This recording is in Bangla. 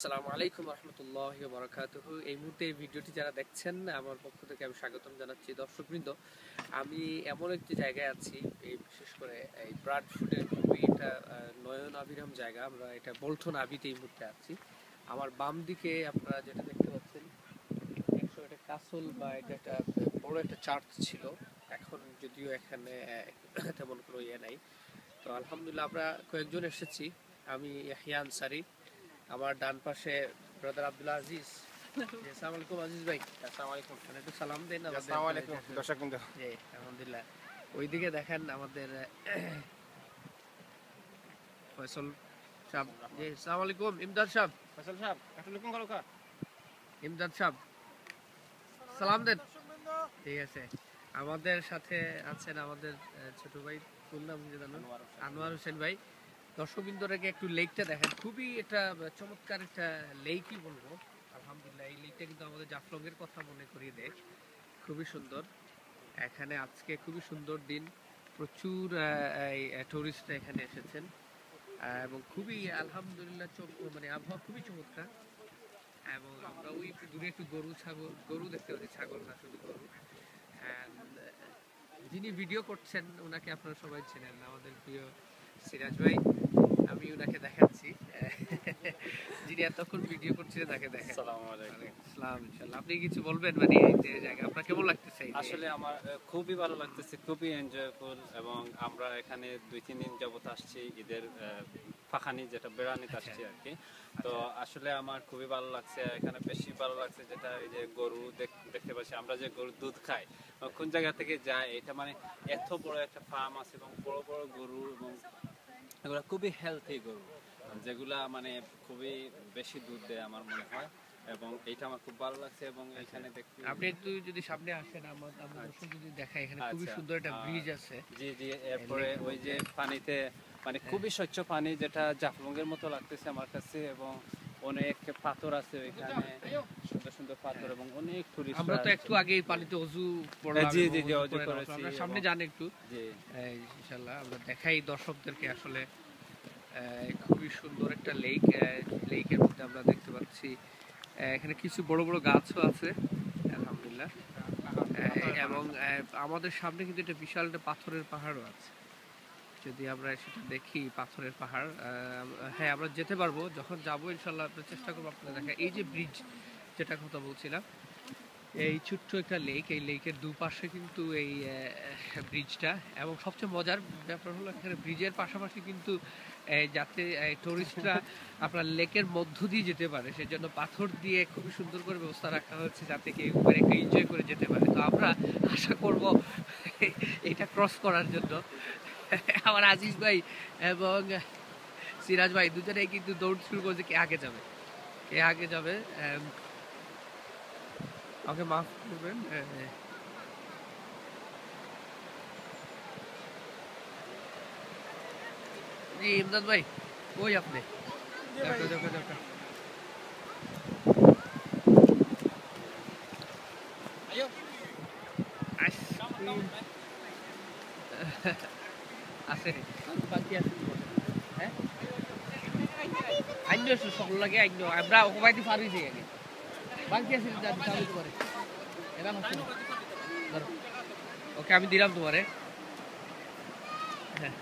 আসসালামু আলাইকুম রহমতুল্লাহি ওয়া বারাকাতুহু। এই মুহূর্তে এই ভিডিওটি যারা দেখছেন আমার পক্ষ থেকে আমি স্বাগতম জানাচ্ছি। দর্শকবৃন্দ, আমি এমন একটি জায়গায় আছি, এই বিশেষ করে এই ব্রাডফুডের খুবই এটা নয়ন আবিরাম জায়গা। আমরা এটা বল্টন আবিতে এই মুহূর্তে আছি। আমার বাম দিকে আপনারা যেটা দেখতে পাচ্ছেন, এটা কাসল বা এটা একটা বড় একটা চার্চ ছিল। এখন যদিও এখানে তেমন কোনো ইয়ে নাই। তো আলহামদুলিল্লাহ আমরা কয়েকজন এসেছি। আমি ইয়াহিয়া আনসারি, আমার ডান পাশে ব্রাদার আব্দুল আজিজ। আসসালামু আলাইকুম আজিজ ভাই। আসসালামু আলাইকুম। একটু সালাম দেন আমাদের। আসসালামু আলাইকুম দর্শকবৃন্দ। জি আলহামদুলিল্লাহ। ওইদিকে দেখেন আমাদের ফয়সাল সাহেব। জি আসসালামু আলাইকুম ইমদাদ সাহেব। ফয়সাল সাহেব আসসালামু আলাইকুম। ইমদাদ সাহেব সালাম দেন। ঠিক আছে। আমাদের সাথে আছেন আমাদের ছোট ভাই, ফুল নাম কি জানেন? আনোয়ার হোসেন ভাই। দর্শকবৃন্দকে একটু লেকটা দেখেন, খুবই এটা চমৎকার একটা লেকই বলবো। আলহামদুলিল্লাহ এই লেকটা কিন্তু আমাদের জাফলংয়ের কথা মনে করিয়ে দেয়। খুবই সুন্দর। এখানে আজকে খুবই সুন্দর দিন, প্রচুর টুরিস্টরা এখানে এসেছেন এবং খুবই আলহামদুলিল্লাহ মানে আবহাওয়া খুবই চমৎকার। এবং আমরা ওই দূরে একটু গরু দেখতে পাচ্ছি, ছাগল না শুধু গরু। যিনি ভিডিও করছেন ওনাকে আপনারা সবাই চেনেন, আমাদের প্রিয় সিরাজ ভাই। আমি ওনাকে দেখাচ্ছি, যিনি এতক্ষণ ভিডিও করছিলেন তাকে দেখেন। আসসালামু আলাইকুম। আসসালাম। ইনশাআল্লাহ আপনি কিছু বলবেন, মানে এই যে জায়গা আপনার কেমন লাগতেছে? আসলে আমার খুবই ভালো লাগতেছে, খুবই এনজয়ফুল। এবং আমরা এখানে 2-3 দিন যাবত আসছি, ঈদের ফাঁকানি যেটা বেড়ানিতে আসছি আর কি। তো আসলে আমার খুবই ভালো লাগছে। এখানে বেশি ভালো লাগছে যেটা এই যে গরু দেখতে পাচ্ছি, আমরা যে গরুর দুধ খাই কোন জায়গা থেকে যায়, এটা মানে এত বড় একটা ফার্ম আছে এবং বড় বড় গরু, এবং এগুলো খুবই হেলথি গরু, যেগুলা মানে খুবই বেশি দুধ দেয় আমার মনে হয়। এবং এইটা আমার খুব ভালো লাগছে। এবং এখানে দেখতে আপনি একটু যদি সামনে আসেন, আমরা দর্শক যদি দেখাই, এখানে খুবই সুন্দর একটা ব্রিজ আছে। জি জি। এরপরে ওই যে পানিতে মানে খুবই স্বচ্ছ পানি, যেটা জাফলংয়ের মতো লাগতেছে আমার কাছে। এবং অনেক পাথর আছে ওইখানে, সুন্দর সুন্দর পাথর, এবং অনেক টুরিস্ট। আমরা তো একটু আগে পানিতে ওযু করলাম। জি জি জি, ওযু করেছি। আমরা সামনে যান একটু। জি ইনশাআল্লাহ আমরা দেখাই দর্শকদেরকে। আসলে খুবই সুন্দর একটা লেক। লেকের মধ্যে আমরা দেখতে পাচ্ছি এখানে কিছু বড় বড় গাছও আছে আলহামদুলিল্লাহ। এবং আমাদের সামনে কিন্তু একটা বিশাল একটা পাথরের পাহাড়ও আছে। যদি আমরা সেটা দেখি, পাথরের পাহাড়, হ্যাঁ আমরা যেতে পারবো। যখন যাবো ইনশাল্লাহ আমরা চেষ্টা করবো আপনাদের দেখা। এই যে ব্রিজ যেটা কথা বলছিলাম, এই ছোট্ট একটা লেক, এই লেকের দুপাশে কিন্তু এই ব্রিজটা। এবং সবচেয়ে মজার ব্যাপার হলো এখানে ব্রিজের পাশাপাশি কিন্তু যাতে টুরিস্টরা আপনার লেকের মধ্য দিয়ে যেতে পারে, সেজন্য পাথর দিয়ে খুবই সুন্দর করে ব্যবস্থা রাখা হচ্ছে যাতে কেউ একটু এনজয় করে যেতে পারে। তো আমরা আশা করব এটা ক্রস করার জন্য আমার আজিজ ভাই এবং সিরাজ ভাই দুজনেই কিন্তু দৌড় শুরু করছে, কে আগে যাবে কে আগে যাবে। আমাকে মাফ করবেন। জি ইমদাদ ভাই, কই আপনি? দেখো দেখো দেখো আছে বাকি আছে। হ্যাঁ আইন সকল লাগে আইন আমরা ওবাইতে পারিছি আগে বাকি আছে চালু করে এরা হচ্ছে না। ওকে আমি দিলাম তোমারে। হ্যাঁ